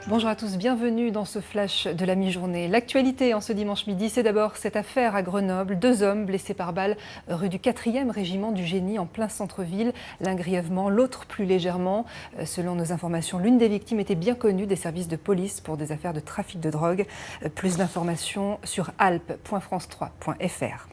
Bonjour à tous, bienvenue dans ce flash de la mi-journée. L'actualité en ce dimanche midi, c'est d'abord cette affaire à Grenoble. 2 hommes blessés par balle rue du 4e régiment du Génie en plein centre-ville. L'un grièvement, l'autre plus légèrement. Selon nos informations, l'une des victimes était bien connue des services de police pour des affaires de trafic de drogue. Plus d'informations sur alpes.france3.fr.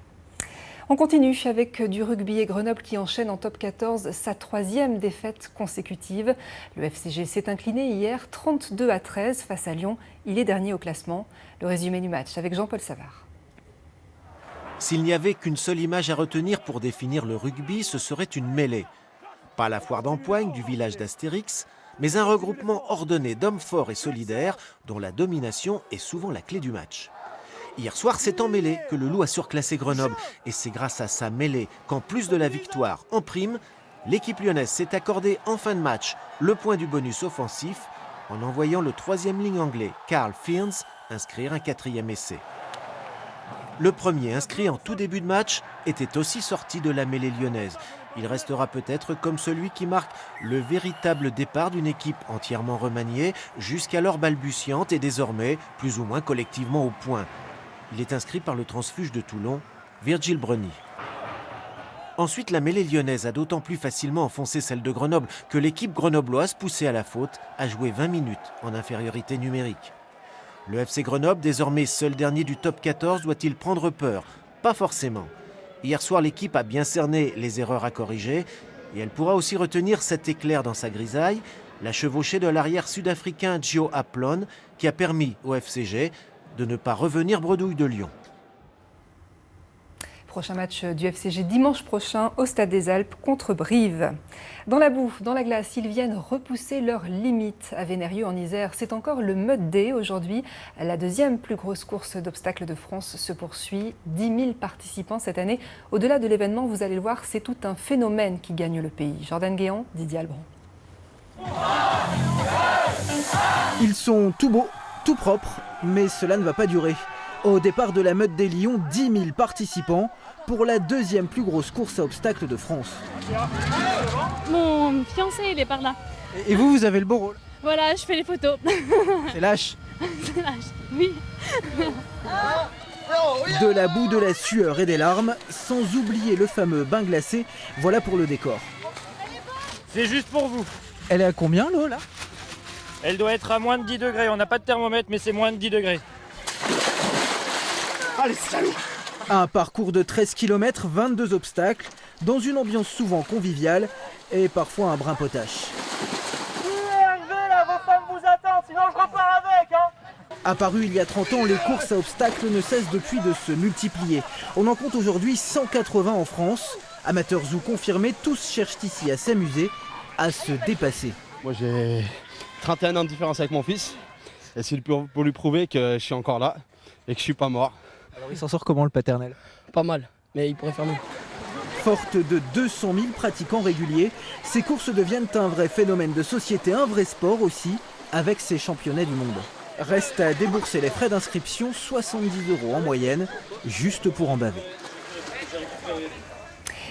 On continue avec du rugby et Grenoble qui enchaîne en top 14 sa 3e défaite consécutive. Le FCG s'est incliné hier 32-13 face à Lyon. Il est dernier au classement. Le résumé du match avec Jean-Paul Savard. S'il n'y avait qu'une seule image à retenir pour définir le rugby, ce serait une mêlée. Pas la foire d'Empoigne du village d'Astérix, mais un regroupement ordonné d'hommes forts et solidaires dont la domination est souvent la clé du match. Hier soir, c'est en mêlée que le Loup a surclassé Grenoble. Et c'est grâce à sa mêlée qu'en plus de la victoire en prime, l'équipe lyonnaise s'est accordée en fin de match le point du bonus offensif en envoyant le 3e ligne anglais, Carl Fearns, inscrire un 4e essai. Le premier, inscrit en tout début de match, était aussi sorti de la mêlée lyonnaise. Il restera peut-être comme celui qui marque le véritable départ d'une équipe entièrement remaniée, jusqu'alors balbutiante et désormais plus ou moins collectivement au point. Il est inscrit par le transfuge de Toulon, Virgil Breny. Ensuite, la mêlée lyonnaise a d'autant plus facilement enfoncé celle de Grenoble que l'équipe grenobloise, poussée à la faute, a joué 20 minutes en infériorité numérique. Le FC Grenoble, désormais seul dernier du top 14, doit-il prendre peur? Pas forcément. Hier soir, l'équipe a bien cerné les erreurs à corriger et elle pourra aussi retenir cet éclair dans sa grisaille, la chevauchée de l'arrière sud-africain Gio Aplon, qui a permis au FCG de ne pas revenir bredouille de Lyon. Prochain match du FCG dimanche prochain au Stade des Alpes contre Brive. Dans la boue, dans la glace, ils viennent repousser leurs limites à Vénérieux en Isère. C'est encore le Mud Day aujourd'hui. La 2e plus grosse course d'obstacles de France se poursuit. 10 000 participants cette année. Au-delà de l'événement, vous allez le voir, c'est tout un phénomène qui gagne le pays. Jordan Guéant, Didier Albron. Ils sont tout beaux, tout propres, mais cela ne va pas durer. Au départ de la Meute des Lions, 10 000 participants pour la 2e plus grosse course à obstacles de France. Mon fiancé, il est par là. Et vous avez le beau rôle. Voilà, je fais les photos. C'est lâche. C'est lâche, oui. De la boue, de la sueur et des larmes, sans oublier le fameux bain glacé, voilà pour le décor. C'est juste pour vous. Elle est à combien l'eau là? Elle doit être à moins de 10 degrés. On n'a pas de thermomètre, mais c'est moins de 10 degrés. Allez, salut! Un parcours de 13 km, 22 obstacles, dans une ambiance souvent conviviale et parfois un brin potache. Arrivez là, vos femmes vous attendent, sinon je repars avec, hein! Apparu il y a 30 ans, les courses à obstacles ne cessent depuis de se multiplier. On en compte aujourd'hui 180 en France. Amateurs ou confirmés, tous cherchent ici à s'amuser, à se dépasser. Moi j'ai 31 ans de différence avec mon fils. Et c'est pour lui prouver que je suis encore là et que je suis pas mort. Alors il s'en sort comment le paternel? Pas mal, mais il pourrait faire mieux. Forte de 200 000 pratiquants réguliers, ces courses deviennent un vrai phénomène de société, un vrai sport aussi, avec ces championnats du monde. Reste à débourser les frais d'inscription, 70 € en moyenne, juste pour en baver.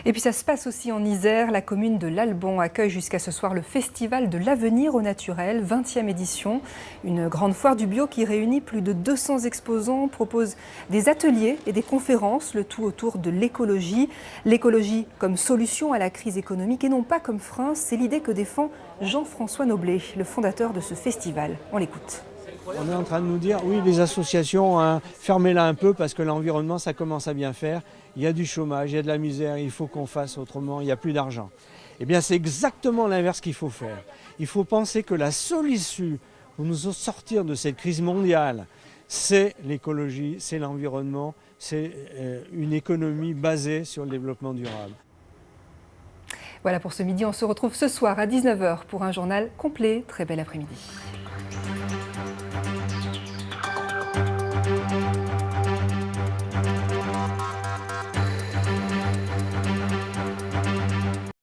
Et puis ça se passe aussi en Isère. La commune de l'Albon accueille jusqu'à ce soir le Festival de l'avenir au naturel, 20e édition. Une grande foire du bio qui réunit plus de 200 exposants, propose des ateliers et des conférences, le tout autour de l'écologie. L'écologie comme solution à la crise économique et non pas comme frein, c'est l'idée que défend Jean-François Noblet, le fondateur de ce festival. On l'écoute. On est en train de nous dire, oui, les associations, hein, fermez-la un peu parce que l'environnement, ça commence à bien faire. Il y a du chômage, il y a de la misère, il faut qu'on fasse autrement, il n'y a plus d'argent. Eh bien, c'est exactement l'inverse qu'il faut faire. Il faut penser que la seule issue pour nous sortir de cette crise mondiale, c'est l'écologie, c'est l'environnement, c'est une économie basée sur le développement durable. Voilà pour ce midi, on se retrouve ce soir à 19 h pour un journal complet. Très bel après-midi.